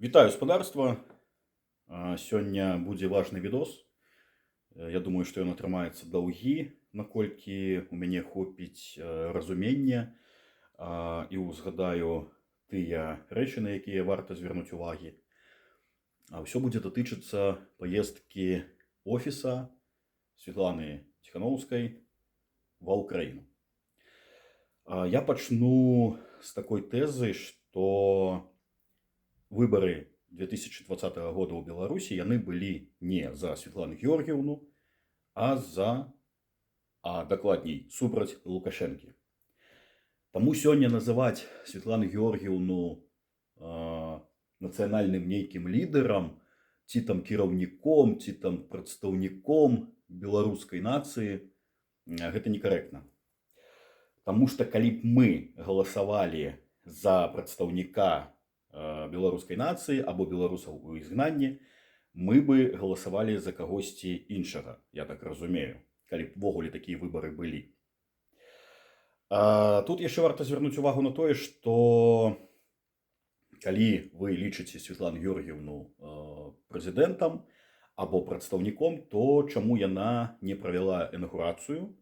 Вітаю спадарства. Сёння будзе важны відос. Я думаю, што ён атрымаецца даўгі, наколькі у мяне хопіць разумення і узгадаю тыя рэчы, на якія варта звярнуць увагі. Ўсё будзе датычыцца паездкі офіса Светланы Ціханаўскай ва ўкраіну. Я пачну з такой тэзы, што выборы 2020 года ў Беларусі яны былі не за Светлану Георгіевну, а дакладней супраць Лукашэнкі. Таму сёння называць Светлану Георгіевну нацыянальным нейкім лідарам, ці там кіраўніком, ці там прадстаўніком беларускай нацыі, гэта некарэктна. Таму што калі б мы галасавалі за прадстаўніка беларускай нацыі або беларусаў у ізгнанні, мы бы галасавалі за кагосьці іншага, я так разумею, калі б увогуле такія выбары былі. Тут яшчэ варта звярнуць увагу на тое, што калі вы лічыце Светлану Георгіевну прэзідэнтам або прадстаўніком, то чаму яна не правяла інаўгурацыю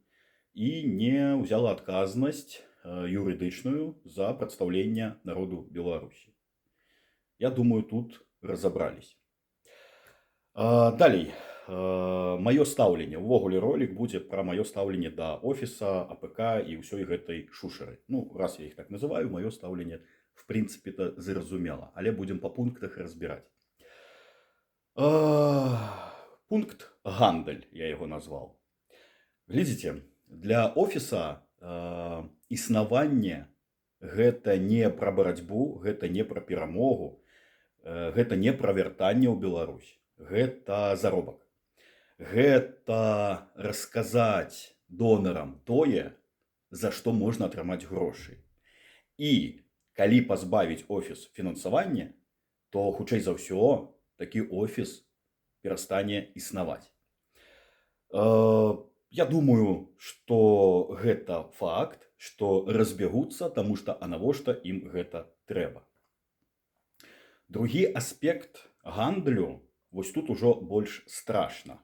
і не ўзяла адказнасць юрыдычную за прадстаўленне народу Беларусі? Я думаю, тут разобрались. Далей. Маё стаўленне. Увогуле ролик будзе пра маё стаўленне да офіса, АПК і ўсёй гэтай шушары. Ну, раз я іх так называю, маё стаўленне, в прынцыпе-то, зразумела. Але будзем па пунктах разбіраць. Пункт гандаль, я яго назваў. Глядзіце, для офіса існаванне гэта не пра барацьбу, гэта не пра перамогу, гэта не пра вяртанне ў Беларусь, гэта заробак. Гэта расказаць донарам тое, за што можна атрымаць грошы. І калі пазбавіць офіс фінансавання, то хутчэй за ўсё такі офіс перастане існаваць. Я думаю, што гэта факт, што разбягуцца, таму што навошта ім гэта трэба. Другі аспект гандлю, вось тут ужо больш страшна.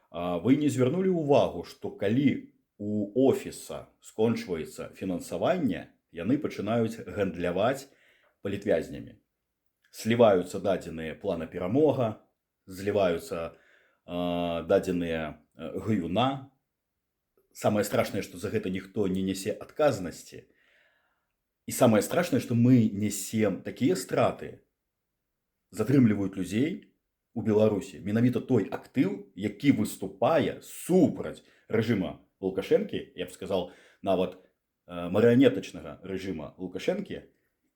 Вы не звярнулі ўвагу, што калі у офіса скончваецца фінансаванне, яны пачынаюць гандляваць палітвязнямі. Сліваюцца дадзеныя плана перамога, зліваюцца дадзеныя гаюна. Самае страшнае, што за гэта ніхто не нясе адказнасці. І самае страшнае, што мы нясем такія страты, затрымліваюць людзей у Беларусі менавіта той актыў, які выступае супраць рэжыма Лукашэнкі, я б сказал, нават марыянетачнага рэжыма Лукашэнкі.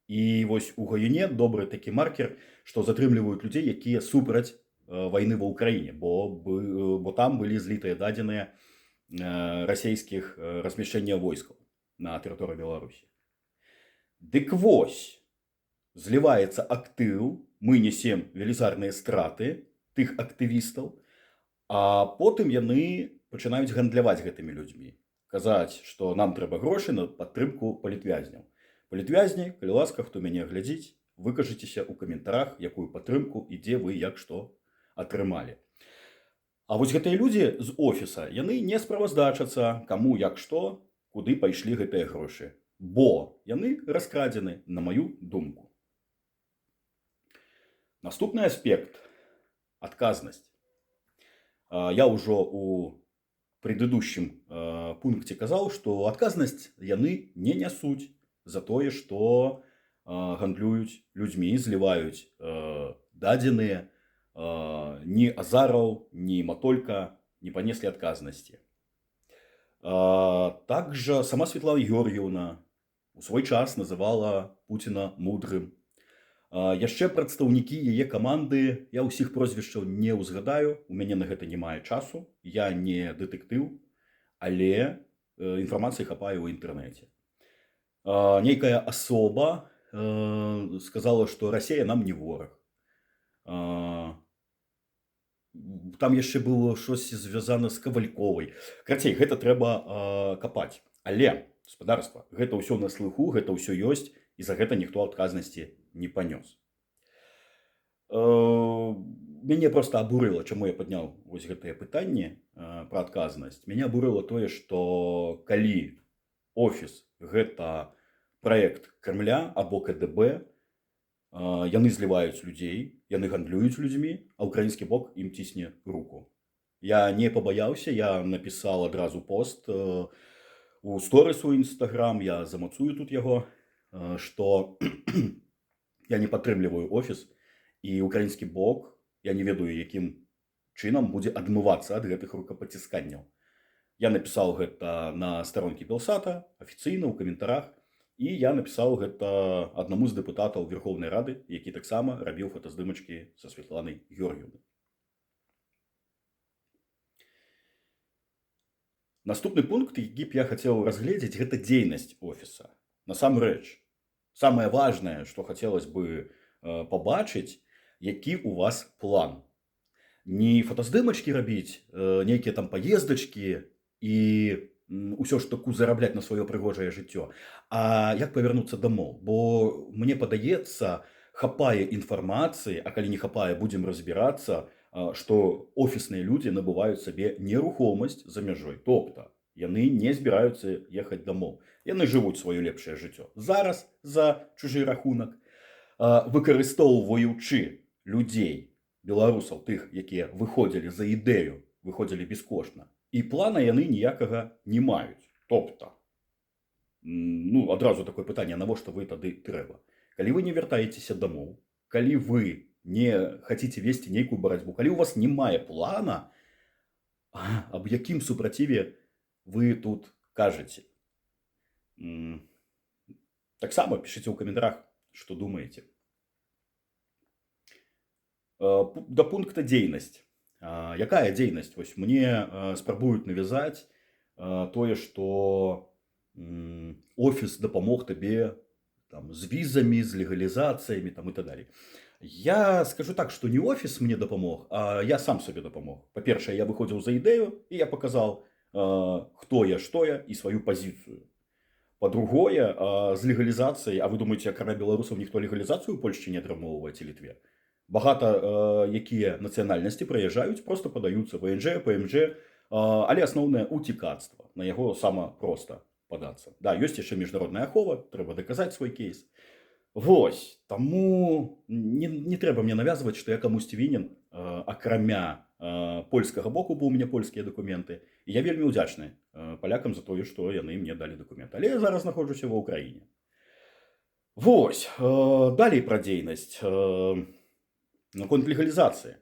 І вось у гаюне добры такі маркер, што затрымліваюць людзей, якія супраць вайны ва ўкраіне, бо там былі злітыя дадзеныя расійскіх размяшчэння войскаў на тэрыторыі Беларусі. Дык вось, зліваецца актыў, мы несем велізарныя страты тых актывістаў, а потым яны пачынаюць гандляваць гэтымі людзьмі. Казаць, што нам трэба грошы на падтрымку палітвязняў. Палітвязні, калі ласка, хто мяне глядзіць, выкажыцеся ў каментарах, якую падтрымку і дзе вы як што атрымалі. А вось гэтыя людзі з офіса, яны не справаздачацца, каму як што, куды пайшлі гэтыя грошы. Бо яны раскрадзены, на маю думку. Наступны аспект – адказнасць. Я ўжо у предыдущем пункце казаў, што адказнасць яны не нясуць за тое, што гандлююць людзьмі, зліваюць дадзеныя. Ні Азараў, ні Матолька не панеслі адказнасці. Также сама Светлана Георгіевна у свой час называла Пуціна мудрым. Яшчэ прадстаўнікі яе каманды, я ўсіх прозвішчаў не ўзгадаю, у мяне на гэта не мае часу, я не дэтэктыў, але інфармацыі хапае ў інтэрнэце. Нейкая асоба сказала, што Расія нам не вораг. Там яшчэ было щось звязана з Кавальковай. Карацей, гэта трэба капаць. Але, спадарства, гэта ўсё на слыху, гэта ўсё ёсць, і за гэта ніхто адказнасці не панёс. Мяне проста абурыла, чаму я падняў вось гэтае пытанне пра адказнасць. Мяне абурыла тое, што калі офіс гэта праект Крамля або КДБ, яны зліваюць людзей, яны гандлююць людзьмі, а ўкраінскі бок ім цісне руку. Я не пабаяўся, я напісаў адразу пост у сторыс у Інстаграм, я замацую тут яго, што я не падтрымліваю офіс, і ўкраінскі бок, я не ведаю, якім чынам будзе адмывацца ад гэтых рукапацісканняў. Я напісаў гэта на старонкі Белсата, афіцыйна, ў каментарах, і я напісаў гэта аднаму з дэпутатаў Верхоўнай Рады, які таксама рабіў фотаздымачкі са Святланай Георгіўнай. Наступны пункт, які б я хацеў разгледзець, гэта дзейнасць офіса. Насамрэч, самае важнае, што хацелось бы пабачыць, які ў вас план. Не фотаздымачкі рабіць, нейкія там паездачкі і ўсё ж таку зарабляць на сваё прыгожае жыццё, а як павярнуцца дамоў. Бо мне падаецца, хапае інфармацыі, а калі не хапае, будзем разбірацца, што офісныя людзі набываюць сабе нерухомасць за мяжой. Тобто, яны не збіраюцца ехаць дамоў. Яны жывуць сваё лепшае жыццё зараз за чужы рахунак, выкарыстоўваючы людзей, беларусаў, тых, якія выходзілі за ідэю, выходзілі бескошна. І плана яны ніякага не маюць. Тобто, адразу такое пытанне, навошта вы тады трэба? Калі вы не вяртаецеся дамоў, калі вы не хаціце весці нейкую барацьбу, калі ў вас не мае плана, аб якім супраціве вы тут кажаце? Таксама пішыце ў каментарах, што думаеце. Да пункта дзейнасць. Якая дзейнасць? Вось мне спрабуюць навязаць тое, што офіс дапамог табе там, з візамі, з легалізацыямі там, і так далей. Я скажу так, што не офіс мне дапамог, а я сам сабе дапамог. Па-першае, я выходзіў за ідэю, і я паказаў, хто я, што я, і сваю пазіцыю. Па-другое, з легалізацыяй, а вы думаеце, акрамя беларусаў ніхто легалізацыю ў Польшчы не атрымоўвае ці Літве? Багата якія нацыянальнасці прыязджаюць, проста падаюцца ВНЖ, ПМЖ, але асноўнае уцікацтва. На яго сама проста падацца. Да, ёсць яшчэ міжнародная ахова, трэба даказаць свой кейс. Вось, таму не трэба мне навязваць, што я камусьці вінен, акрамя польскага боку, бо ў мяне польскія дакументы. І я вельмі ўдзячны палякам за тое, што яны мне далі дакументы. Але я зараз знаходжуся ва ўкраіне. Вось, далей пра дзейнасць. Наконт легалізацыі.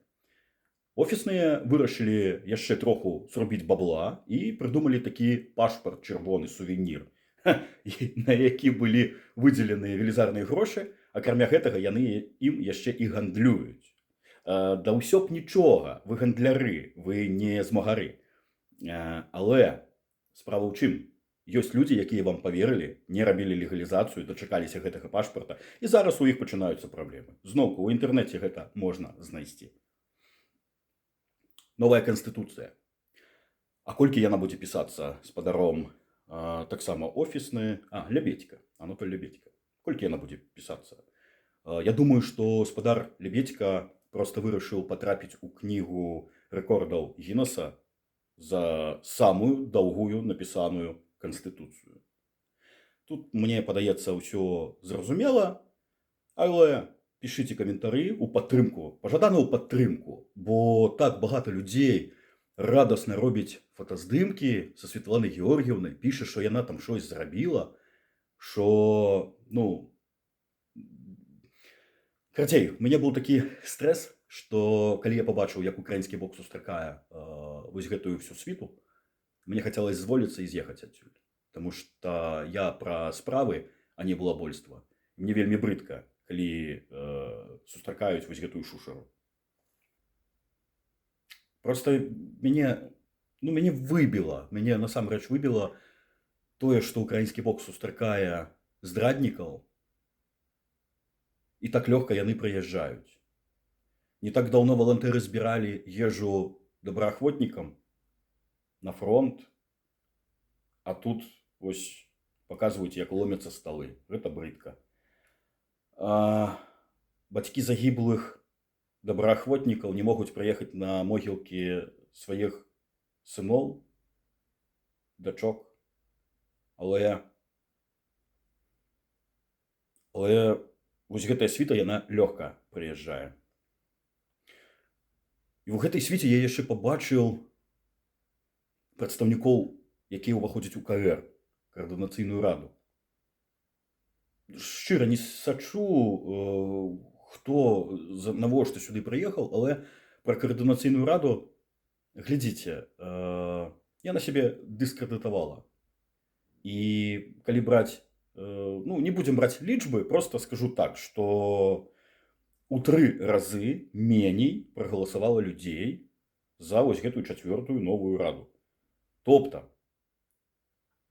Офісныя вырашылі яшчэ троху зрабіць бабла і прыдумалі такі пашпарт чырвоны сувенір, на які былі выдзеленыя велізарныя грошы, акрамя гэтага яны ім яшчэ і гандлююць. Да ўсё б нічога, вы гандляры, вы не змагары. Але справа ў чым? Ёсць людзі, якія вам паверылі, не рабілі легалізацыю, дачакаліся гэтага пашпарта, і зараз у іх пачынаюцца праблемы. Зноўку, у інтэрнэце гэта можна знайсці. Новая канстытуцыя. А колькі яна будзе пісацца спадаром таксама офісны, Лебедька, Анатоль Лебедька. Колькі яна будзе пісацца? Я думаю, што спадар Лебедька проста вырашыў патрапіць у кнігу рэкордаў Гіннеса за самую даўгую напісаную канстытуцыю. Тут, мне падаецца, ўсё зразумела, але пішыце каментары ў падтрымку, пажадана ў падтрымку, бо так багата людзей радасна робіць фотаздымкі са Святланай Георгіўнай, піша, што яна там щось зрабіла, што, карацей, у мяне быў такі стрэс, што калі я пабачыў, як украінскі бок сустракае вось гэтую всю світу, мне хацелось зволіцца і з'ехаць адсюль. Таму што я пра справы, а не балабольства. Мне вельмі брыдка, калі сустракаюць вось гэтую шушару. Проста мяне выбіла, мяне насамрэч выбіла тое, што украінскі бок сустракае здраднікаў, і так лёгка яны прыязджаюць. Не так даўно валантэры збіралі ежу добраахвотнікам на фронт, а тут вось паказваюць, як ломяцца сталы. Гэта брыдка. Бацькі загіблых добраахвотнікаў не могуць прыехаць на могілкі сваіх сыноў, дачок, але вось гэтая світа, яна лёгка прыязджае. І ў гэтай свіце я яшчэ пабачыў прадстаўнікоў, якія ўваходзяць у КР, каардынацыйную раду. Шчыра не сачу, хто навошта сюды прыехаў, але пра каардынацыйную раду, глядзіце, яна сябе дыскрэдытавала. І калі браць, не будзем браць лічбы, проста скажу так, што у 3 разы меней прагаласавала людзей за вось гэтую 4-ю новую раду. Тобто,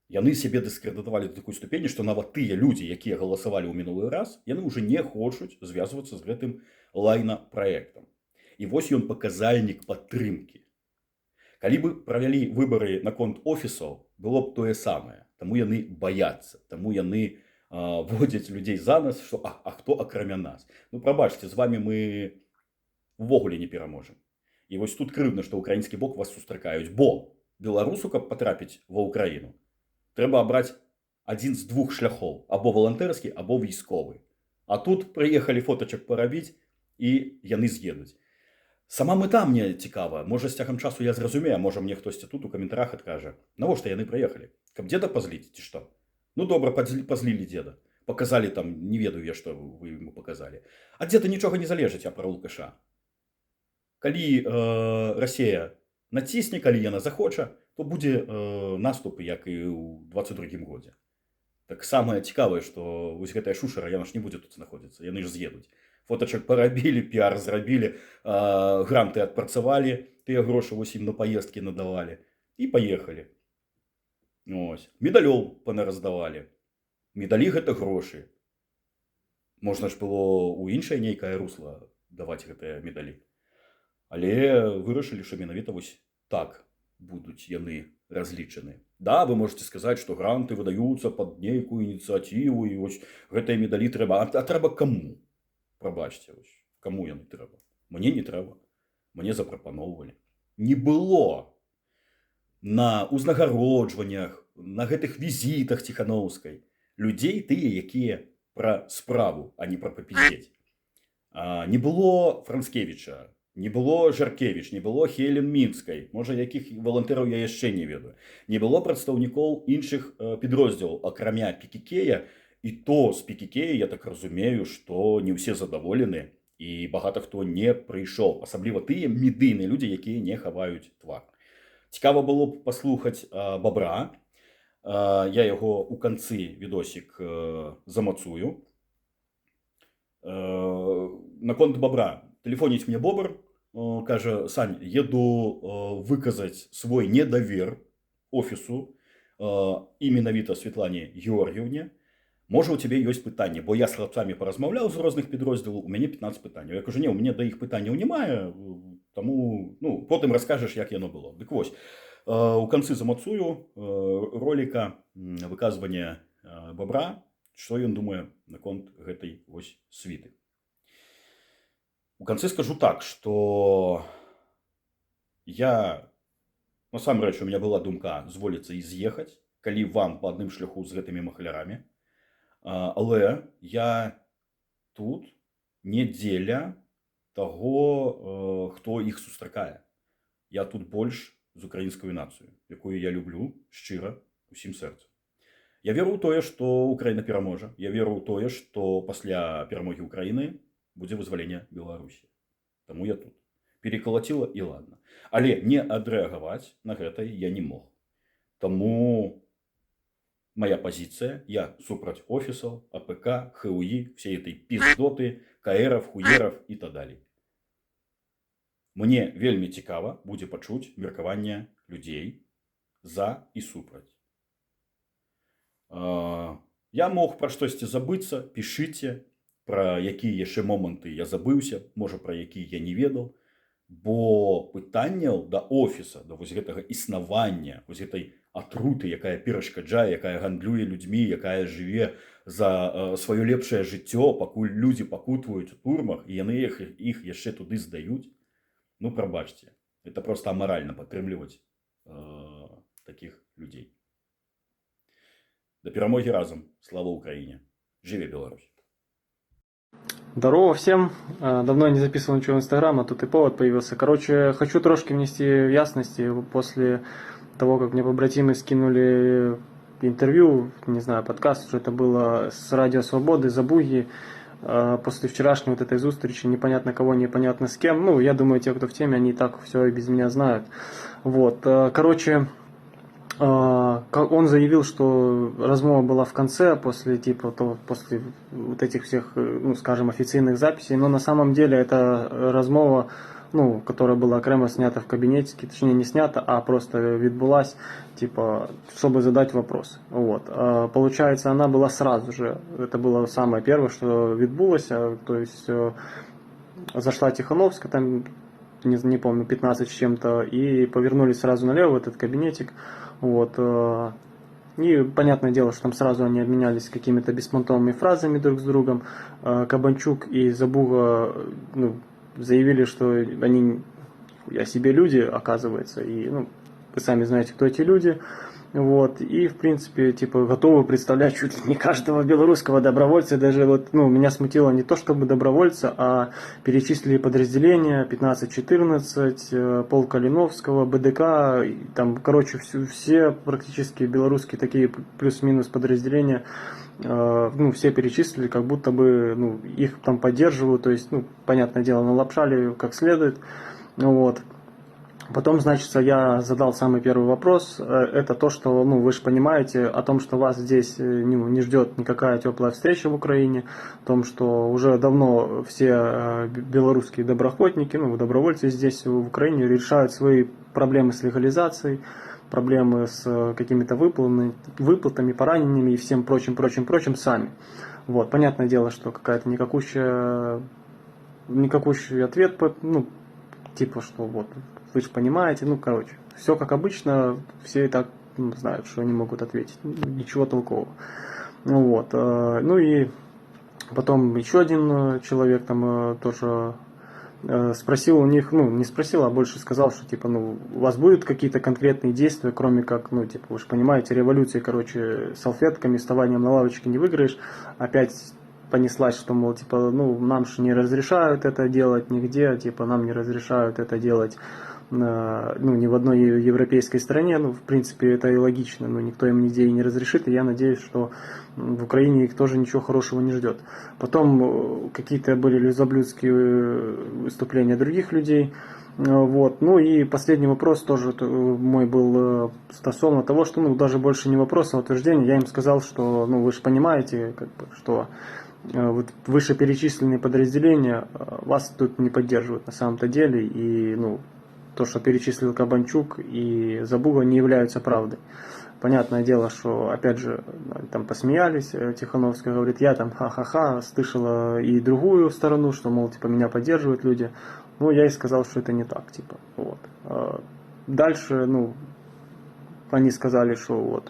яны сябе дыскрэдытавалі до такой ступені, што нават тыя людзі, якія галасавалі ў мінулы раз, яны ўжо не хочуць звязвацца з гэтым лайна-праектам. І вось ён паказальнік падтрымкі. Калі бы правялі выбары наконт офісаў, было б тое самае. Таму яны баяцца, таму яны водзяць людзей за нас, што а хто акрамя нас. Ну, прабачце, з вамі мы увогуле не пераможам. І вось тут крыўдна, што ўкраінскі бок вас сустракаюць, бо беларусу, каб патрапіць ва ўкраіну, трэба абраць адзін з 2 шляхоў, або валантэрскі, або військовы. А тут прыехалі фотачак парабіць, і яны з'едуць. Сама мэта мне цікава. Можа, з цягам часу я зразумею, можа, мне хтосьці тут у каментарах адкажа, навошта яны прыехалі? Каб дзеда пазліць, ці што? Ну, добра, пазлілі дзеда. Паказалі там, не ведаю я, што вы яму паказалі. Ад дзеда нічога не залежыць, а пра Лукаша. Калі Расія націсне, калі яна захоча, то будзе наступ, як і ў 22-м годзе. Так самае цікавае, што вось гэтая шушара, яна ж не будзе тут знаходзіцца, яны ж з'едуць. Фотачак парабілі, піар зрабілі, гранты адпрацавалі, тыя грошы вось ім на паездкі надавалі і паехалі. Ось. Медалёў панараздавалі. Медалі гэта грошы. Можна ж было ў іншае нейкае русла даваць гэтыя медалі. Але вырашылі, што менавіта вось так будуць яны разлічаны. Да, вы можете сказаць, што гранты выдаюцца пад нейкую ініцыятыву, і вось гэтыя медалі трэба. А трэба каму? Прабачце, вось, каму яны трэба? Мне не трэба. Мне запрапаноўвалі. Не было на ўзнагароджваннях, на гэтых візітах Ціханаўскай людзей тыя, якія пра справу, а не пра папіздзець. Не было Францкевіча, не было Жаркевіч, не было Хелен Мінскай, можа, якіх валантэраў я яшчэ не ведаю. Не было прадстаўнікоў іншых підроздзелаў, акрамя Пікікея, і то з Пікікея, я так разумею, што не ўсе задаволены, і багата хто не прыйшоў, асабліва тыя медыйныя людзі, якія не хаваюць твар. Цікава было б паслухаць Бабра. Я яго ў канцы відосік замацую. Наконт Бабра. Тэлефоніць мне Бобр, кажа: Сань, еду выказаць свой недавер офісу і менавіта Светлане Георгіевне. Можа, у цябе ёсць пытанне, бо я з хлапцамі паразмаўляў з розных підроздзелаў, у мяне 15 пытанняў. Я кажу, не, у мяне да іх пытанняў немає, таму, потым раскажаш, як яно было. Дык вось, у канцы замацую роліка выказвання Бабра, што ён думае наконт гэтай вось світы. У канцы скажу так, што я, насамрэч, у меня была думка зволіцца і з'ехаць, калі вам па адным шляху з гэтымі махлярамі. Але я тут не дзеля таго, хто іх сустракае. Я тут больш з украінскую нацыю, якую я люблю шчыра усім сэрцам. Я веру ў тое, што Украіна пераможа. Я веру ў тое, што пасля перамогі Украіны будзе вызваленне Беларусі. Таму я тут. Перекалаціла і ладна. Але не адрэагаваць на гэта я не мог. Таму моя позиция, я супраць офисов, АПК, ХУИ, всей этой пиздоты, КРов, хуеров и так далее. Мне вельмі цікава будзе пачуць меркаванне людзей за і супраць. Я мог пра штосьці забыцца, пішыце, пра якія яшчэ моманты я забыўся, можа, пра якія я не ведаў, бо пытанняў да офіса, да вось гэтага існавання, вось гэтай атруты, якая перашкаджае, якая гандлюе людзьмі, якая жыве за сваё лепшае жыццё, пакуль людзі пакутваюць у турмах і яны іх яшчэ туды здаюць. Ну прабачце, это просто амаральна падтрымліваць такіх людзей. Да перамогі разам. Слава Украине. Жыве Беларусь. Здорово всем. Давно я не записывал ничего в Инстаграм, а тут и повод появился. Короче, хочу трошки внести ясности после того, как мне побратимы скинули интервью, не знаю, подкаст, что это было с Радио Свободы, Забуги, после вчерашней вот этой зустрічи, непонятно кого, непонятно с кем. Ну, я думаю, те, кто в теме, они и так все и без меня знают. Вот, короче, он заявил, что размова была в конце, после вот этих всех, ну, скажем, официальных записей, но на самом деле это размова, ну, которая была окремо снята в кабинете, точнее не снята, а просто відбулась, типа, чтобы задать вопрос. Вот. Получается, она была сразу же, это было самое первое, что відбулося, то есть зашла Тихановская, там, не помню, 15 с чем-то, и повернулись сразу налево в этот кабинетик. Вот. И понятное дело, что там сразу они обменялись какими-то беспонтовыми фразами друг с другом. Кабанчук и Забуга, ну, заявили, что они о себе люди, оказывается, и, ну, вы сами знаете, кто эти люди. Вот, и, в принципе, типа, готовы представлять чуть ли не каждого белорусского добровольца. Даже вот, ну, меня смутило не то, чтобы добровольца, а перечислили подразделения 15-14, полк Калиновского, БДК, там, короче, все практически белорусские такие плюс-минус подразделения, ну, все перечислили, как будто бы, ну, их там поддерживают, то есть, ну, понятное дело, налапшали как следует, вот. Потом, значит, я задал самый первый вопрос. Это то, что, ну, вы же понимаете о том, что вас здесь не ждет никакая теплая встреча в Украине, о том, что уже давно все белорусские доброохотники, ну, добровольцы здесь в Украине решают свои проблемы с легализацией, проблемы с какими-то выплатами, поранениями и всем прочим сами. Вот, понятное дело, что какая-то никакущий ответ, ну, типа, что вот, вы же понимаете, ну, короче, все как обычно, все и так, ну, знают, что они могут ответить, ничего толкового. Вот, ну и потом еще один человек там тоже спросил у них, ну, не спросил, а больше сказал, что, типа, ну, у вас будут какие-то конкретные действия, кроме как, ну, типа, вы же понимаете, революции, короче, салфетками, вставанием на лавочке не выиграешь, опять понеслась, что, мол, типа, ну, нам же не разрешают это делать нигде, типа, нам не разрешают это делать, ну, ни в одной европейской стране, ну, в принципе, это и логично, но никто им нигде и не разрешит, и я надеюсь, что в Украине их тоже ничего хорошего не ждет. Потом какие-то были лизоблюдские выступления других людей, вот. Ну и последний вопрос тоже мой был стосовно того, что, ну, даже больше не вопрос, а утверждение. Я им сказал, что, ну, вы же понимаете, как бы, что вот вышеперечисленные подразделения вас тут не поддерживают на самом-то деле, и, ну, то, что перечислил Кабанчук и Забуга, не являются правдой. Понятное дело, что, опять же, там посмеялись, Тихановская говорит, я там ха-ха-ха, слышала и другую сторону, что, мол, типа, меня поддерживают люди. Ну, я и сказал, что это не так, типа, вот. Дальше, ну, они сказали, что вот,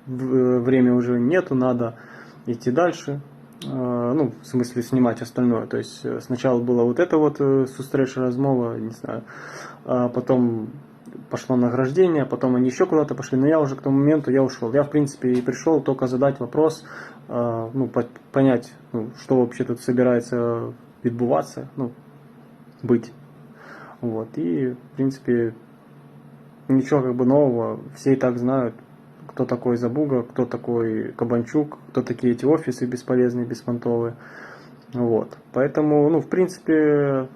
время уже нету, надо идти дальше. Ну, в смысле, снимать остальное. То есть, сначала была вот эта вот сустрэча размова, не знаю, потом пошло награждение, потом они еще куда-то пошли, но я уже к тому моменту, я ушел. Я, в принципе, и пришел только задать вопрос, ну, понять, ну, что вообще тут собирается відбуватися, ну, быть. Вот, и, в принципе, ничего как бы нового, все и так знают, кто такой Забуга, кто такой Кабанчук, кто такие эти офисы бесполезные, беспонтовые. Вот. Поэтому, ну, в принципе,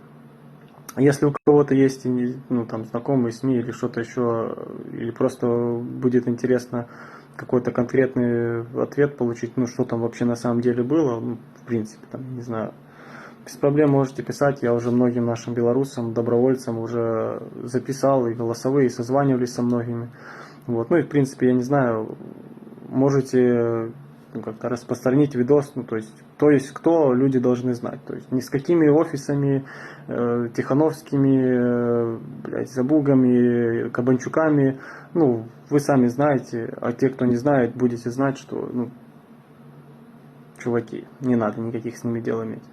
если у кого-то есть, ну, там, знакомые СМИ или что-то еще, или просто будет интересно какой-то конкретный ответ получить, ну, что там вообще на самом деле было, ну, в принципе, там, не знаю, без проблем можете писать, я уже многим нашим белорусам, добровольцам уже записал и голосовые, и созванивались со многими. Вот. Ну и в принципе, я не знаю, можете, ну, как-то распространить видос, ну, то есть кто люди должны знать. То есть ни с какими офисами, Тихановскими, Забугами, Кабанчуками, ну, вы сами знаете, а те, кто не знает, будете знать, что, ну, чуваки, не надо никаких с ними дел иметь.